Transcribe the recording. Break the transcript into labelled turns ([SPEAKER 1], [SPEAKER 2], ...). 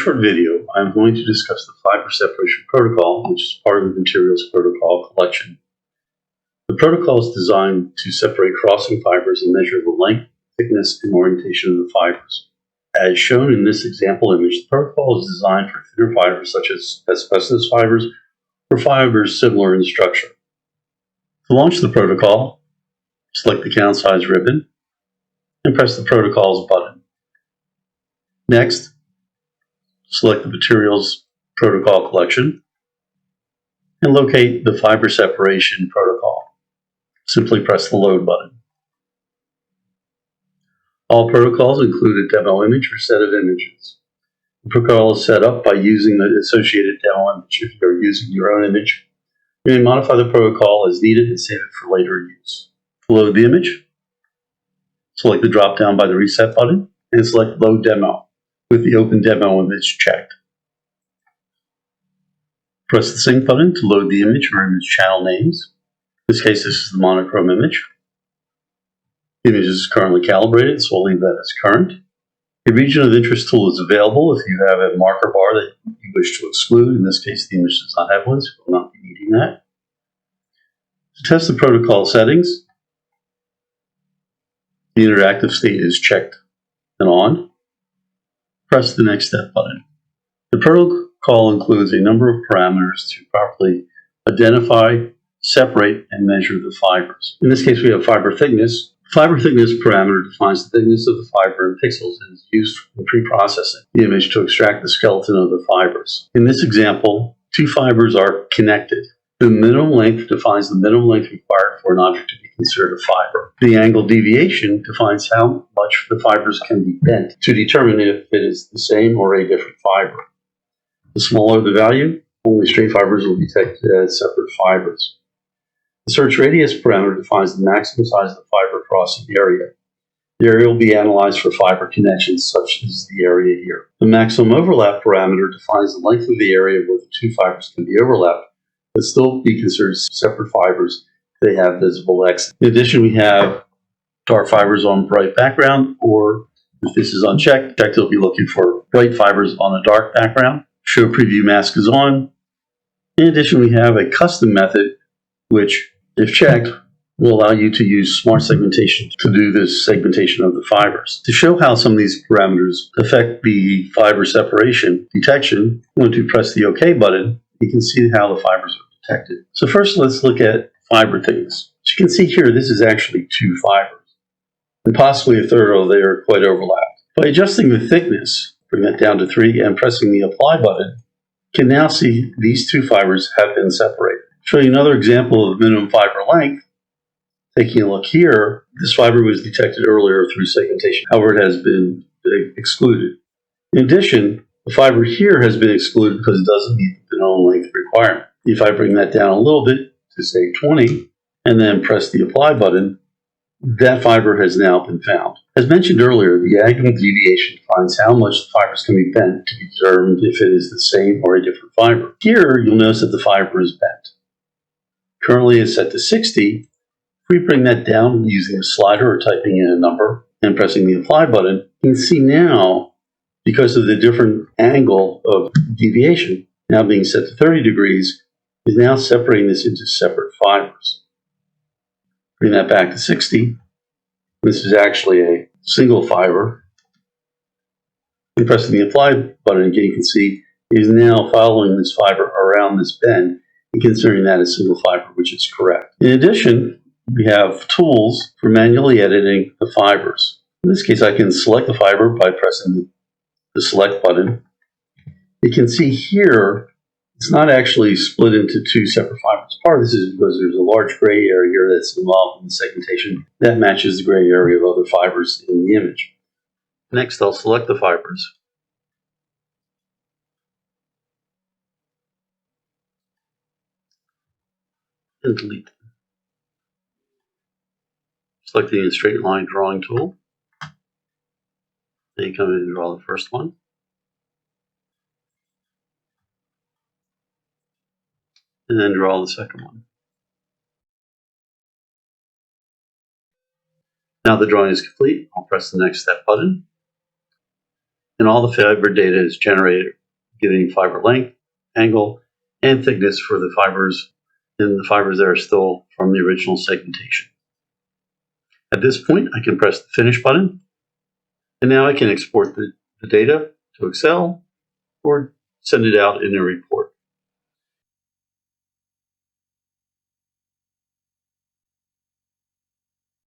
[SPEAKER 1] short video, I'm going to discuss the fiber separation protocol, which is part of the materials protocol collection. The protocol is designed to separate crossing fibers and measure the length, thickness, and orientation of the fibers. As shown in this example image, the protocol is designed for thinner fibers such as asbestos fibers or fibers similar in structure. To launch the protocol, select the count size ribbon and press the protocols button. Next, select the materials protocol collection and locate the fiber separation protocol. Simply press the load button. All protocols include a demo image or set of images. The protocol is set up by using the associated demo image. If you are using your own image, you may modify the protocol as needed and save it for later use. To load the image, select the drop-down by the Reset button and select Load Demo with the Open Demo image checked. Press the Sync button to load the image or image channel names. In this case, this is the monochrome image. The image is currently calibrated, so we'll leave that as current. A region of interest tool is available if you have a marker bar that you wish to exclude. In this case, the image does not have one, so we'll not be needing that. To test the protocol settings, the interactive state is checked and on. Press the Next Step button. The protocol includes a number of parameters to properly identify, separate, and measure the fibers. In this case, we have fiber thickness. Fiber thickness parameter defines the thickness of the fiber in pixels and is used in pre-processing the image to extract the skeleton of the fibers. In this example, two fibers are connected. The minimum length defines the minimum length required for an object to be considered a fiber. The angle deviation defines how much the fibers can be bent to determine if it is the same or a different fiber. The smaller the value, only straight fibers will be detected as separate fibers. The search radius parameter defines the maximum size of the fiber crossing area. The area will be analyzed for fiber connections, such as the area here. The maximum overlap parameter defines the length of the area where the two fibers can be overlapped, but still be considered separate fibers if they have visible exit. In addition, we have dark fibers on bright background, or if this is unchecked, it'll be looking for bright fibers on a dark background. Show preview mask is on. In addition, we have a custom method, which, if checked, will allow you to use smart segmentation to do this segmentation of the fibers. To show how some of these parameters affect the fiber separation detection, I'm going to press the OK button. You can see how the fibers are detected. So first, let's look at fiber thickness. As you can see here, this is actually two fibers, and possibly a third, although they are quite overlapped. By adjusting the thickness, bring that down to 3, and pressing the Apply button, you can now see these two fibers have been separated. Show you another example of minimum fiber length. Taking a look here, this fiber was detected earlier through segmentation. However, it has been excluded. In addition, the fiber here has been excluded because it doesn't meet the minimum length requirement. If I bring that down a little bit to say 20 and then press the Apply button, that fiber has now been found. As mentioned earlier, the angle deviation defines how much the fibers can be bent to be determined if it is the same or a different fiber. Here, you'll notice that the fiber is bent. Currently, it's set to 60. If we bring that down using a slider or typing in a number and pressing the Apply button, you can see now, because of the different angle of deviation, now being set to 30 degrees, is now separating this into separate fibers. Bring that back to 60. This is actually a single fiber. And pressing the Apply button again, you can see it is now following this fiber around this bend and considering that a single fiber, which is correct. In addition, we have tools for manually editing the fibers. In this case, I can select the fiber by pressing the Select button. You can see here, it's not actually split into two separate fibers. Part of this is because there's a large gray area here that's involved in the segmentation that matches the gray area of other fibers in the image. Next, I'll select the fibers. And delete them. Select the straight line drawing tool. Then you come in and draw the first one. And then draw the second one. Now the drawing is complete. I'll press the Next Step button. and all the fiber data is generated, giving fiber length, angle, and thickness for the fibers and the fibers that are still from the original segmentation. At this point, I can press the Finish button, and now I can export the data to Excel or send it out in a report.